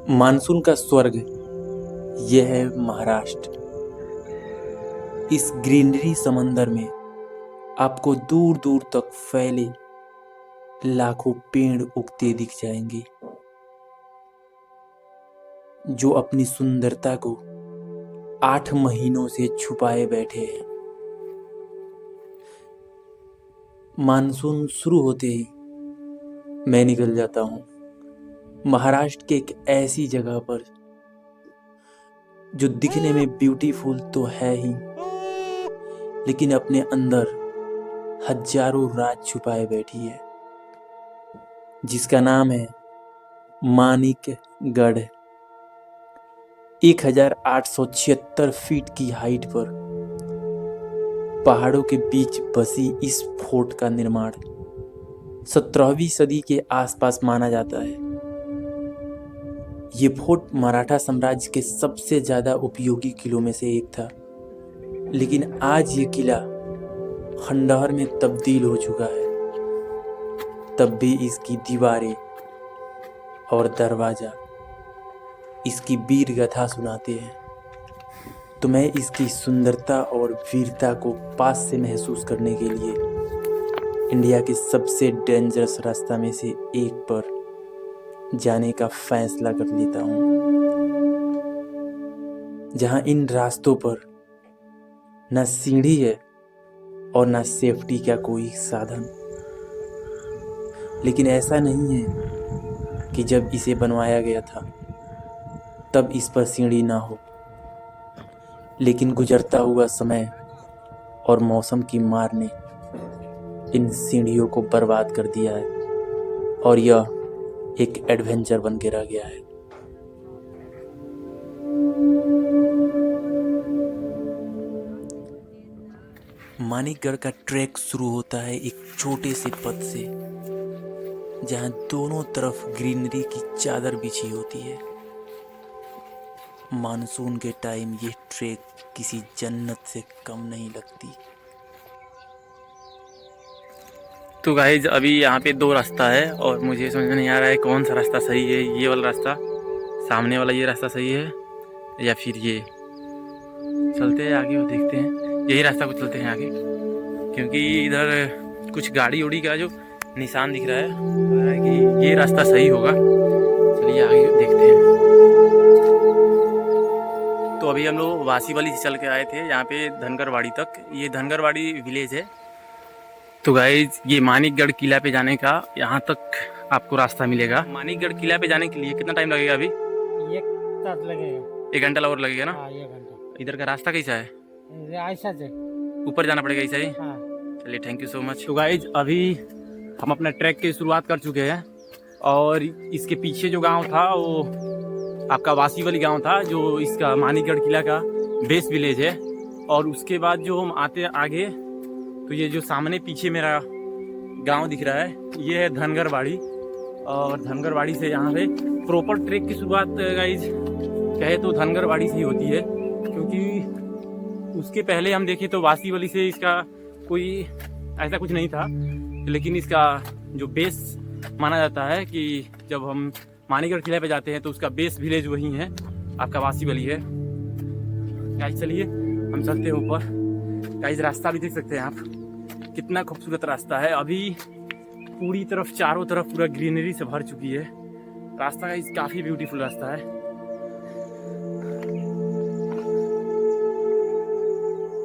Monsoon का स्वर्ग यह है महाराष्ट्र। इस ग्रीनरी समंदर में आपको दूर दूर तक फैले लाखों पेड़ उगते दिख जाएंगे, जो अपनी सुंदरता को 8 महीनों से छुपाए बैठे हैं। मानसून शुरू होते ही मैं निकल जाता हूँ महाराष्ट्र के एक ऐसी जगह पर जो दिखने में ब्यूटीफुल तो है ही, लेकिन अपने अंदर हजारों राज छुपाए बैठी है, जिसका नाम है मानिकगढ़। 1876 फीट की हाइट पर पहाड़ों के बीच बसी इस फोर्ट का निर्माण 17वीं सदी के आसपास माना जाता है। ये फोर्ट मराठा साम्राज्य के सबसे ज्यादा उपयोगी किलों में से एक था, लेकिन आज ये किला खंडहर में तब्दील हो चुका है। तब भी इसकी दीवारें और दरवाजा इसकी वीर गाथा सुनाते हैं। तो मैं इसकी सुंदरता और वीरता को पास से महसूस करने के लिए इंडिया के सबसे डेंजरस रास्ता में से एक पर जाने का फैसला कर लेता हूँ, जहाँ इन रास्तों पर न सीढ़ी है और न सेफ्टी का कोई साधन। लेकिन ऐसा नहीं है कि जब इसे बनवाया गया था तब इस पर सीढ़ी ना हो, लेकिन गुजरता हुआ समय और मौसम की मार ने इन सीढ़ियों को बर्बाद कर दिया है और यह एक एडवेंचर बन के रह गया है। मानिकगढ़ का ट्रैक शुरू होता है एक छोटे से पथ से, जहां दोनों तरफ ग्रीनरी की चादर बिछी होती है। मानसून के टाइम ये ट्रैक किसी जन्नत से कम नहीं लगती। तो गाइज अभी यहाँ पे 2 रास्ता है और मुझे समझ में नहीं आ रहा है कौन सा रास्ता सही है। ये वाला रास्ता, सामने वाला ये रास्ता सही है या फिर ये। चलते हैं आगे और देखते हैं। यही रास्ता को चलते हैं आगे, क्योंकि इधर कुछ गाड़ी उड़ी का जो निशान दिख रहा है, लग रहा है कि ये रास्ता सही होगा। चलिए आगे देखते हैं। तो अभी हम लोग वासीवाली से चल के आए थे यहाँ पे धनगरवाड़ी तक। ये धनगरवाड़ी विलेज है। तो गाइज ये मानिकगढ़ किला पे जाने का यहाँ तक आपको रास्ता मिलेगा। मानिकगढ़ किला पे जाने के लिए कितना टाइम लगेगा? अभी 1 तास लगेगा। 1 घंटा और लगेगा ना? हाँ, 1 घंटा। इधर का रास्ता कैसा है? ऐसा से ऊपर जाना पड़ेगा ऐसा ही? हाँ। चलिए, थैंक यू सो मच। तो गाइज अभी हम अपना ट्रैक की शुरुआत कर चुके हैं और इसके पीछे जो गांव था वो आपका वासीवाली गांव था, जो इसका मानिकगढ़ किला का बेस विलेज है। और उसके बाद जो हम आते आगे, तो ये जो सामने पीछे मेरा गांव दिख रहा है, ये है धनगरवाड़ी। और धनगरवाड़ी से यहाँ पे प्रॉपर ट्रैक की शुरुआत गाइज कहे तो धनगरवाड़ी से ही होती है, क्योंकि उसके पहले हम देखें तो वासीवाली से इसका कोई ऐसा कुछ नहीं था। लेकिन इसका जो बेस माना जाता है कि जब हम मानिकगढ़ किले पे जाते हैं तो उसका बेस विलेज वही है, आपका वासीवाली है। गाइज चलिए हम चलते हैं ऊपर। गाइज रास्ता भी देख सकते हैं आप, कितना खूबसूरत रास्ता है। अभी पूरी तरफ चारों तरफ पूरा ग्रीनरी से भर चुकी है रास्ता। गाइज काफ़ी ब्यूटीफुल रास्ता है।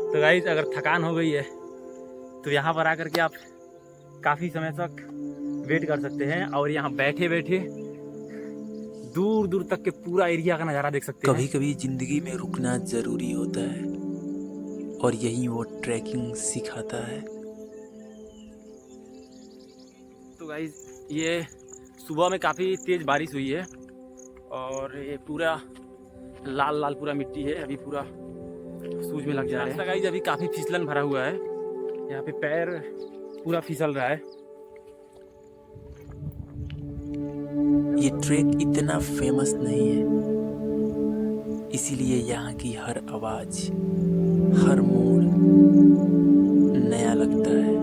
तो गाइज अगर थकान हो गई है तो यहाँ पर आकर के आप काफ़ी समय तक वेट कर सकते हैं और यहाँ बैठे बैठे दूर दूर तक के पूरा एरिया का नज़ारा देख सकते हैं। कभी कभी जिंदगी में रुकना जरूरी होता है और यही वो ट्रैकिंग सिखाता है। तो गाइज ये सुबह में काफ़ी तेज़ बारिश हुई है और ये पूरा लाल लाल पूरा मिट्टी है, अभी पूरा सूझ में लग जा रहा है। गाइज अभी काफ़ी फिसलन भरा हुआ है, यहाँ पे पैर पूरा फिसल रहा है। ये ट्रैक इतना फेमस नहीं है, इसीलिए यहाँ की हर आवाज, हर मोड़ नया लगता है।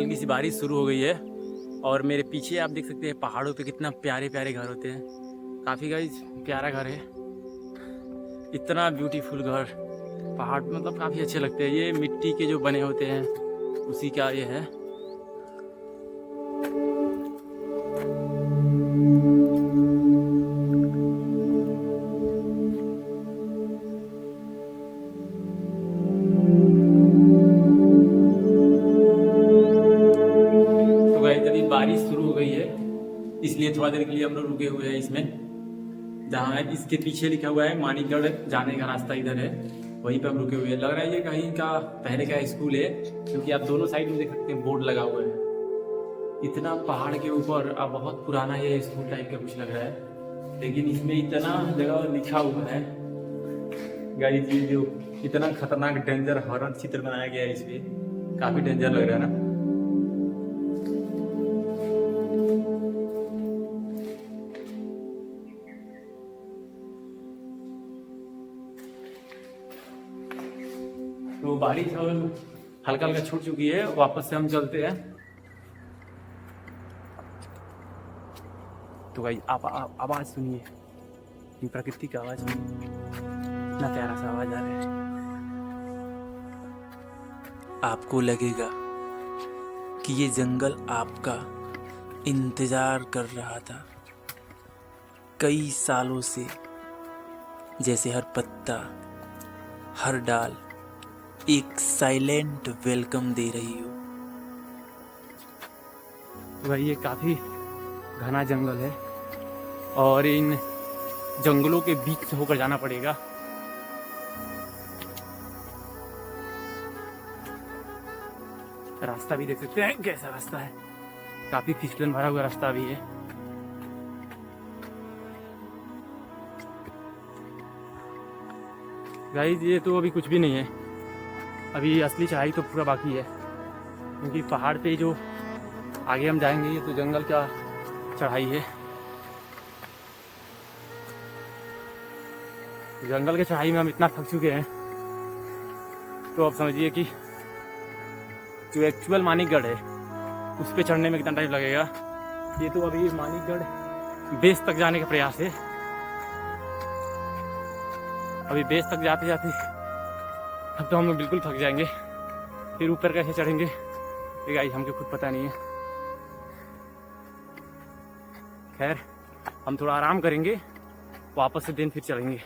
हल्की सी बारिश शुरू हो गई है और मेरे पीछे आप देख सकते हैं पहाड़ों पे कितना प्यारे प्यारे घर होते हैं। काफ़ी गाइस प्यारा घर है, इतना ब्यूटीफुल घर। पहाड़ मतलब काफ़ी अच्छे लगते हैं। ये मिट्टी के जो बने होते हैं उसी का ये है। तो गाइस अभी बारिश शुरू हो गई है, इसलिए थोड़ा देर के लिए हम लोग रुके हुए हैं इसमें। जहाँ इसके पीछे लिखा हुआ है मानिकगढ़ जाने का रास्ता इधर है, वहीं पे हम रुके हुए हैं। लग रहा है ये कहीं का पहले का स्कूल है, क्योंकि आप दोनों साइड में देख सकते हैं बोर्ड लगा हुआ है। इतना पहाड़ के ऊपर अब बहुत पुराना ये स्कूल टाइप का कुछ लग रहा है, लेकिन इसमें इतना जगह लिखा हुआ है गाइस। ये जो इतना खतरनाक डेंजर हॉरर चित्र बनाया गया है इसमें, काफी डेंजर लग रहा है ना। तो बारिश और हल्का हल्का छूट चुकी है, वापस से हम चलते हैं। तो भाई आप आवाज सुनिए, ये प्रकृति की आवाज सुनिए, इतना प्यारा सा आवाज आ रहा है। आपको लगेगा कि ये जंगल आपका इंतजार कर रहा था कई सालों से, जैसे हर पत्ता, हर डाल एक साइलेंट वेलकम दे रही हो। तो भाई ये काफी घना जंगल है और इन जंगलों के बीच से होकर जाना पड़ेगा। रास्ता भी देख सकते हैं कैसा रास्ता है, काफी फिसलन भरा हुआ रास्ता भी है। गाइस ये तो अभी कुछ भी नहीं है, अभी असली चढ़ाई तो पूरा बाकी है, क्योंकि पहाड़ पे जो आगे हम जाएंगे ये तो जंगल का चढ़ाई है। जंगल के चढ़ाई में हम इतना थक चुके हैं, तो अब समझिए कि जो एक्चुअल मानिकगढ़ है उस पे चढ़ने में कितना टाइम लगेगा। ये तो अभी मानिकगढ़ बेस तक जाने का प्रयास है। अभी बेस तक जाते जाते अब तो हम लोग बिल्कुल थक जाएंगे, फिर ऊपर कैसे चढ़ेंगे ये गाइस हमको खुद पता नहीं है। खैर हम थोड़ा आराम करेंगे, वापस से दिन फिर चलेंगे।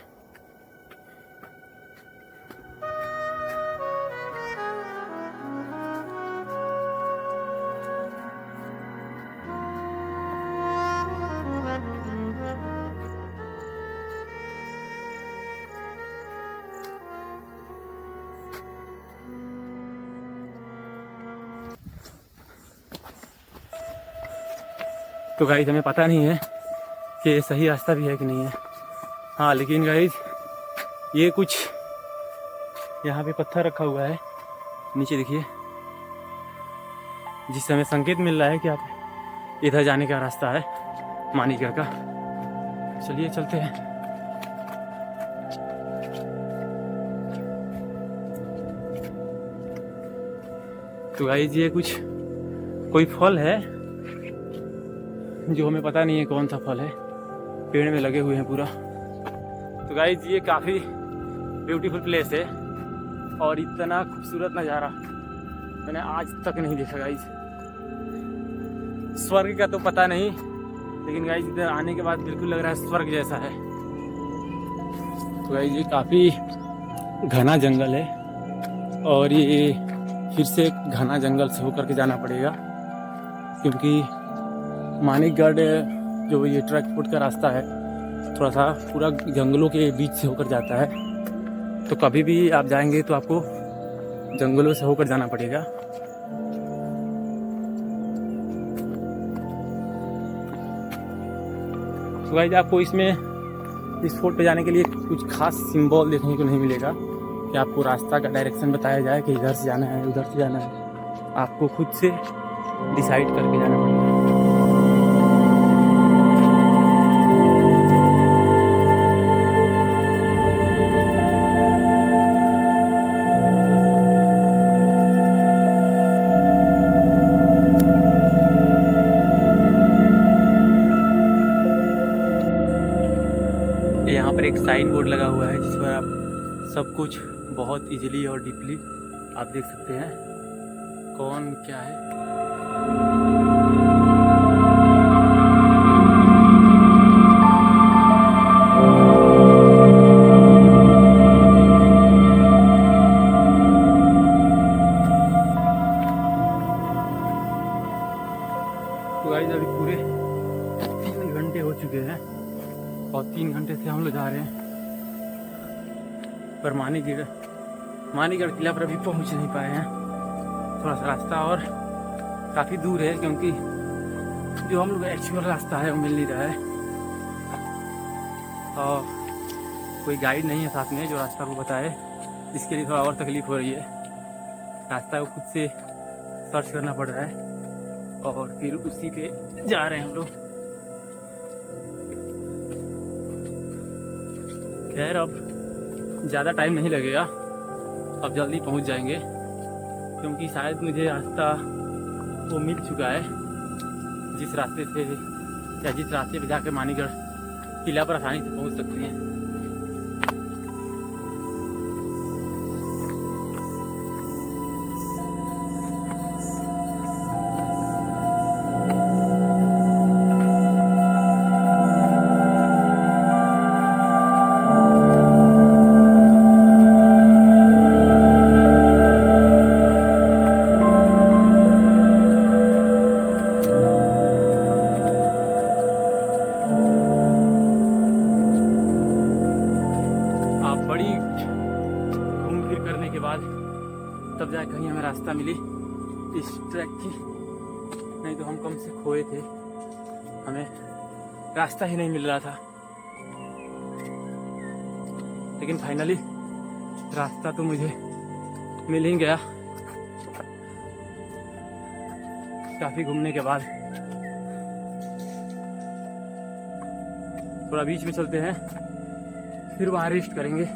तो गाइस हमें पता नहीं है कि ये सही रास्ता भी है कि नहीं है। हाँ लेकिन गाइस ये कुछ यहाँ पे पत्थर रखा हुआ है नीचे देखिए, जिससे हमें संकेत मिल रहा है कि आप इधर जाने का रास्ता है मानिकगढ़ का। चलिए चलते हैं। तो गाइस ये कुछ कोई फल है जो हमें पता नहीं है कौन सा फल है, पेड़ में लगे हुए हैं पूरा। तो गाइस ये काफ़ी ब्यूटीफुल प्लेस है और इतना खूबसूरत नज़ारा मैंने आज तक नहीं देखा गाइस। स्वर्ग का तो पता नहीं, लेकिन गाइस इधर आने के बाद बिल्कुल लग रहा है स्वर्ग जैसा है। तो गाइस ये काफ़ी घना जंगल है और ये फिर से घना जंगल से होकर के जाना पड़ेगा, क्योंकि मानिकगढ़ जो ये ट्रैक फुट का रास्ता है थोड़ा सा पूरा जंगलों के बीच से होकर जाता है। तो कभी भी आप जाएंगे तो आपको जंगलों से होकर जाना पड़ेगा। तो गाइस आपको इसमें इस फोर्ट पे जाने के लिए कुछ खास सिंबल देखने को नहीं मिलेगा कि आपको रास्ता का डायरेक्शन बताया जाए कि इधर से जाना है उधर से जाना है। आपको खुद से डिसाइड करके जाना पड़ेगा। सब कुछ बहुत इजीली और डीपली आप देख सकते हैं कौन क्या है। तो गाइस अभी पूरे 3 घंटे हो चुके हैं और 3 घंटे से हम लोग जा रहे हैं, पर मानीगढ़ किला पर अभी पहुंच नहीं पाए हैं। थोड़ा सा रास्ता और काफ़ी दूर है, क्योंकि जो हम लोग एक्चुअल रास्ता है वो मिल नहीं रहा है और कोई गाइड नहीं है साथ में जो रास्ता को बताए, इसके लिए थोड़ा और तकलीफ हो रही है। रास्ता को खुद से सर्च करना पड़ रहा है और फिर उसी पे जा रहे हैं हम लोग। खैर अब ज़्यादा टाइम नहीं लगेगा, अब जल्दी पहुंच जाएंगे, क्योंकि शायद मुझे रास्ता वो मिल चुका है जिस रास्ते से या जिस रास्ते पे जाकर मानीगढ़ किला पर आसानी से पहुंच सकते हैं। बड़ी घूम फिर करने के बाद तब जाकर कहीं हमें रास्ता मिली इस ट्रैक की, नहीं तो हम कम से खोए थे, हमें रास्ता ही नहीं मिल रहा था। लेकिन फाइनली रास्ता तो मुझे मिल ही गया काफ़ी घूमने के बाद। थोड़ा बीच में चलते हैं, फिर वहाँ रेस्ट करेंगे।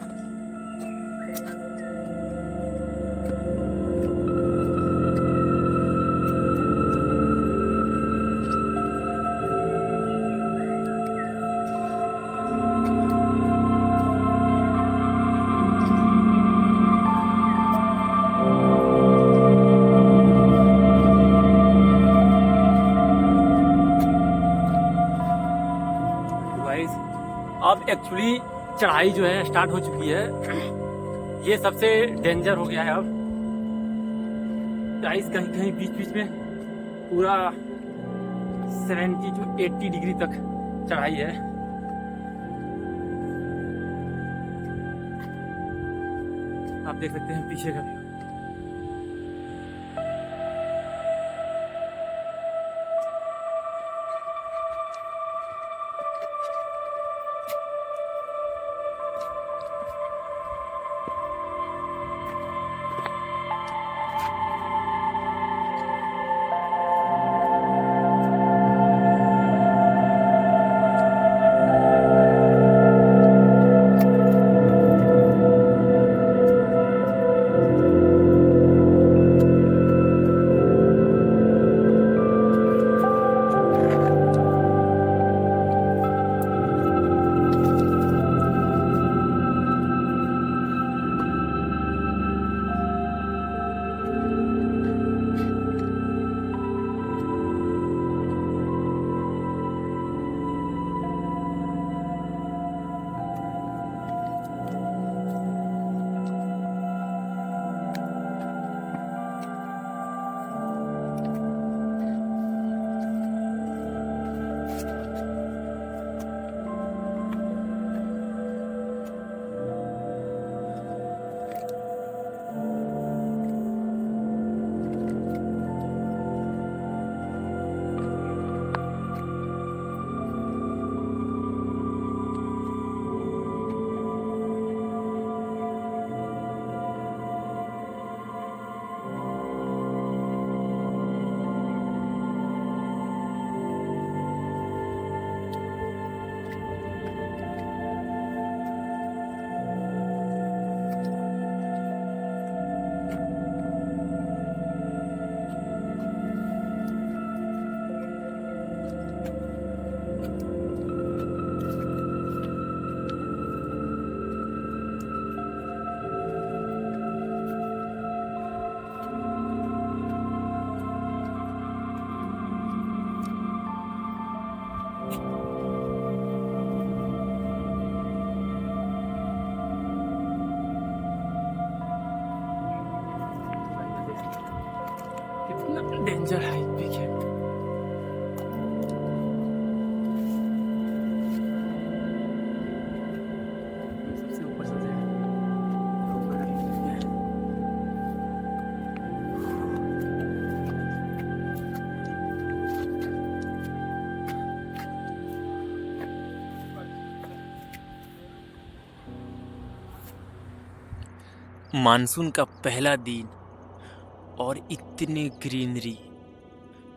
अब एक्चुअली चढ़ाई जो है स्टार्ट हो चुकी है, ये सबसे डेंजर हो गया है। अब गाइस कहीं कहीं बीच बीच में पूरा 70 to 80 डिग्री तक चढ़ाई है। आप देख सकते हैं पीछे का व्यू। डेंजर हाई पिक है। सबसे ऊपर सबसे ऊपर है। मानसून का पहला दिन और इतनी ग्रीनरी।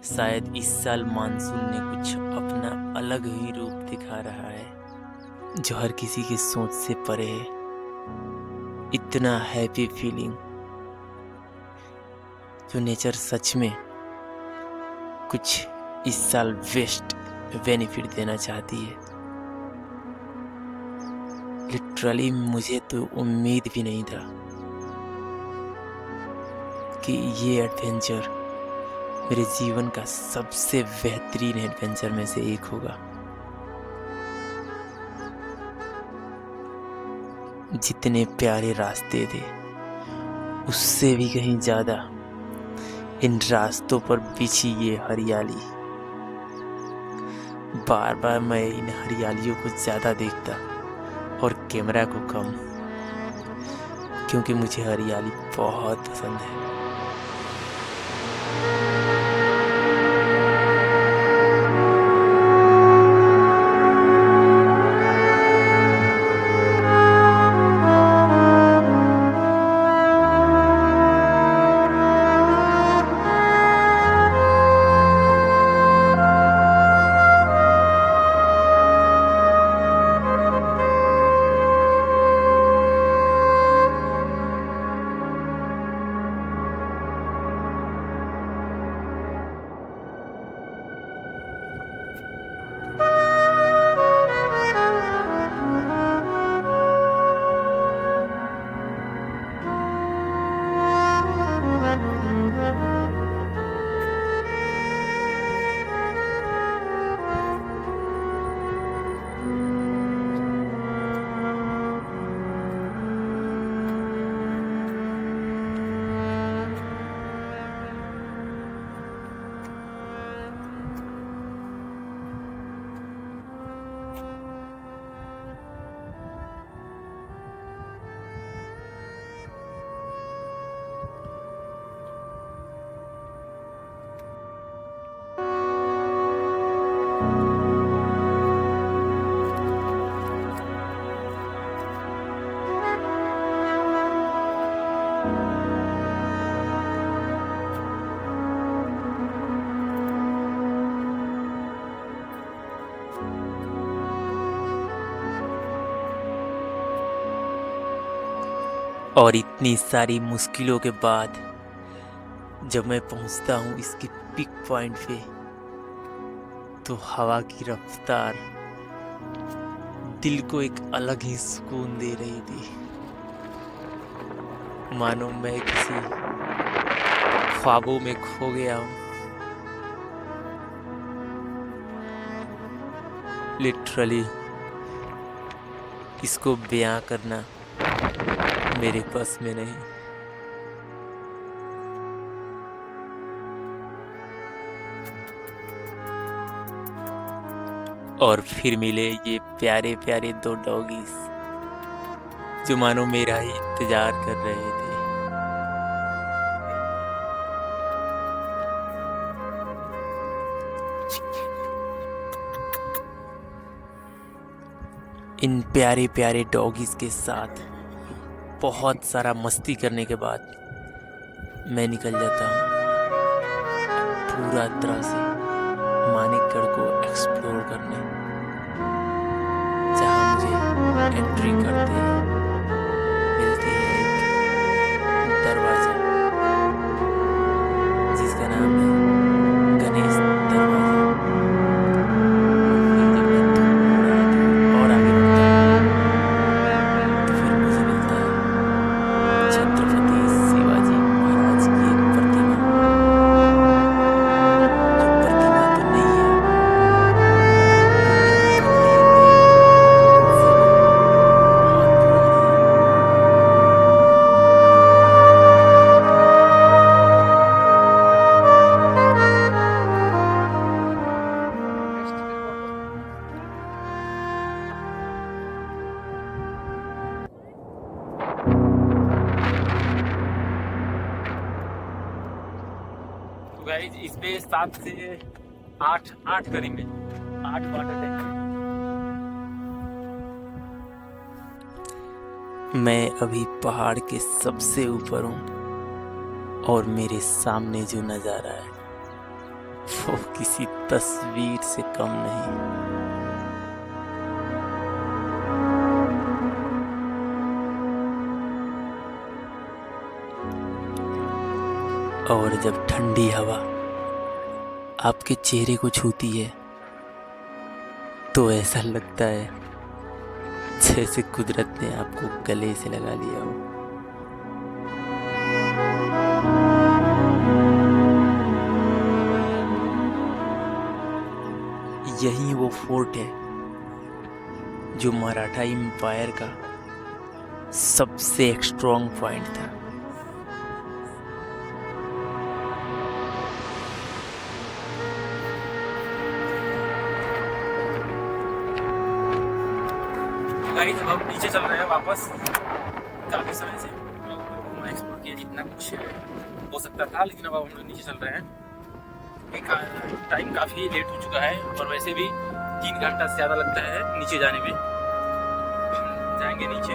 शायद इस साल मानसून ने कुछ अपना अलग ही रूप दिखा रहा है जो हर किसी की सोच से परे है। इतना हैप्पी फीलिंग जो नेचर सच में कुछ इस साल बेस्ट बेनिफिट देना चाहती है। लिटरली मुझे तो उम्मीद भी नहीं था कि ये एडवेंचर मेरे जीवन का सबसे बेहतरीन एडवेंचर में से एक होगा। जितने प्यारे रास्ते थे उससे भी कहीं ज्यादा इन रास्तों पर बिछी ये हरियाली। बार बार मैं इन हरियालियों को ज्यादा देखता और कैमरा को कम, क्योंकि मुझे हरियाली बहुत पसंद है। और इतनी सारी मुश्किलों के बाद जब मैं पहुंचता हूं इसके पिक पॉइंट पे, तो हवा की रफ्तार दिल को एक अलग ही सुकून दे रही थी। मानो मैं किसी ख्वाबों में खो गया हूं। लिटरली इसको बयां करना मेरे बस में नहीं। और फिर मिले ये प्यारे प्यारे दो डॉगीज जो मानो मेरा ही इंतजार कर रहे थे। इन प्यारे प्यारे डॉगीज के साथ बहुत सारा मस्ती करने के बाद मैं निकल जाता हूँ पूरा तरह से मानिकगढ़ को एक्सप्लोर करने, जहाँ मुझे एंट्री करते मिलती है एक दरवाजा जिसका नाम है गणेश दरवाजा। फिर जब मैं थोड़ा दूर और आगे बढ़ता हूँ तो फिर मुझे मिलता है छत्रपति शिवाजी महाराज की एक प्रतिमा। जो प्रतिमा तो नहीं है, लेकिन बनाई गई उनसे भी बहुत पुरानी गाइज इस पे 7 से 8 करीब में 8 वाटर टैंक है। मैं अभी पहाड़ के सबसे ऊपर हूँ और मेरे सामने जो नज़ारा है वो किसी तस्वीर से कम नहीं। और जब ठंडी हवा आपके चेहरे को छूती है तो ऐसा लगता है जैसे कुदरत ने आपको गले से लगा लिया हो। यही वो फोर्ट है जो मराठा एम्पायर का सबसे स्ट्रॉन्ग पॉइंट था। गाइस अब हम नीचे चल रहे हैं वापस। काफी समय से एक्सप्लोर किया जितना कुछ हो सकता था, लेकिन अब हम लोग नीचे चल रहे हैं। टाइम काफी लेट हो चुका है और वैसे भी 3 घंटा से ज़्यादा लगता है नीचे जाने में। हम जाएंगे नीचे।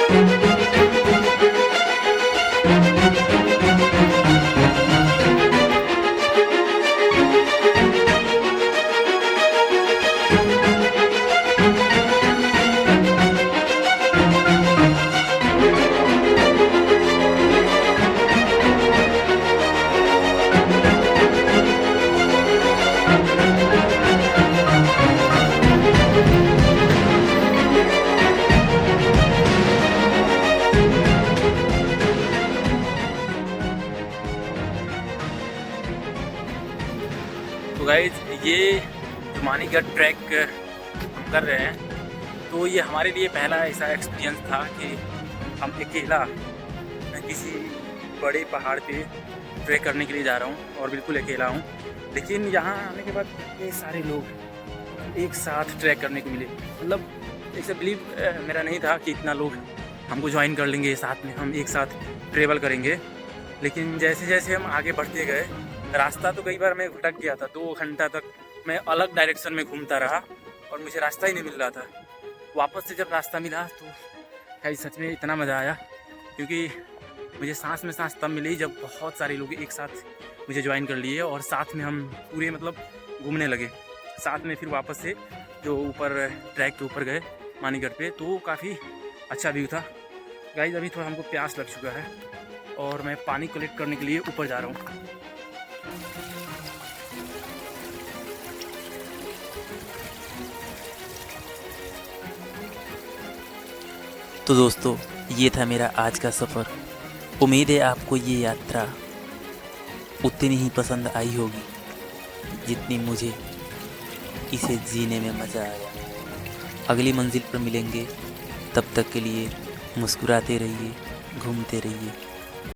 तो गाइज ये जो मानीगढ़ ट्रैक हम कर रहे हैं, तो ये हमारे लिए पहला ऐसा एक्सपीरियंस था कि हम अकेला मैं किसी बड़े पहाड़ पे ट्रैक करने के लिए जा रहा हूँ और बिल्कुल अकेला हूँ। लेकिन यहाँ आने के बाद ये सारे लोग एक साथ ट्रैक करने को मिले। मतलब ऐसे बिलीव मेरा नहीं था कि इतना लोग हमको ज्वाइन कर लेंगे, साथ में हम एक साथ ट्रेवल करेंगे। लेकिन जैसे जैसे हम आगे बढ़ते गए, रास्ता तो कई बार मैं भटक गया था, 2 घंटा तक मैं अलग डायरेक्शन में घूमता रहा और मुझे रास्ता ही नहीं मिल रहा था। वापस से जब रास्ता मिला तो भाई सच में इतना मज़ा आया, क्योंकि मुझे सांस में सांस तब मिली जब बहुत सारे लोग एक साथ मुझे ज्वाइन कर लिए और साथ में हम पूरे मतलब घूमने लगे। साथ में फिर वापस से जो ऊपर ट्रैक के ऊपर गए मानीगढ़ पे, तो काफ़ी अच्छा व्यू था। गाइस अभी थोड़ा हमको प्यास लग चुका है और मैं पानी कलेक्ट करने के लिए ऊपर जा रहा हूँ। तो दोस्तों, ये था मेरा आज का सफ़र। उम्मीद है आपको ये यात्रा उतनी ही पसंद आई होगी जितनी मुझे इसे जीने में मज़ा आया। अगली मंजिल पर मिलेंगे, तब तक के लिए मुस्कुराते रहिए, घूमते रहिए।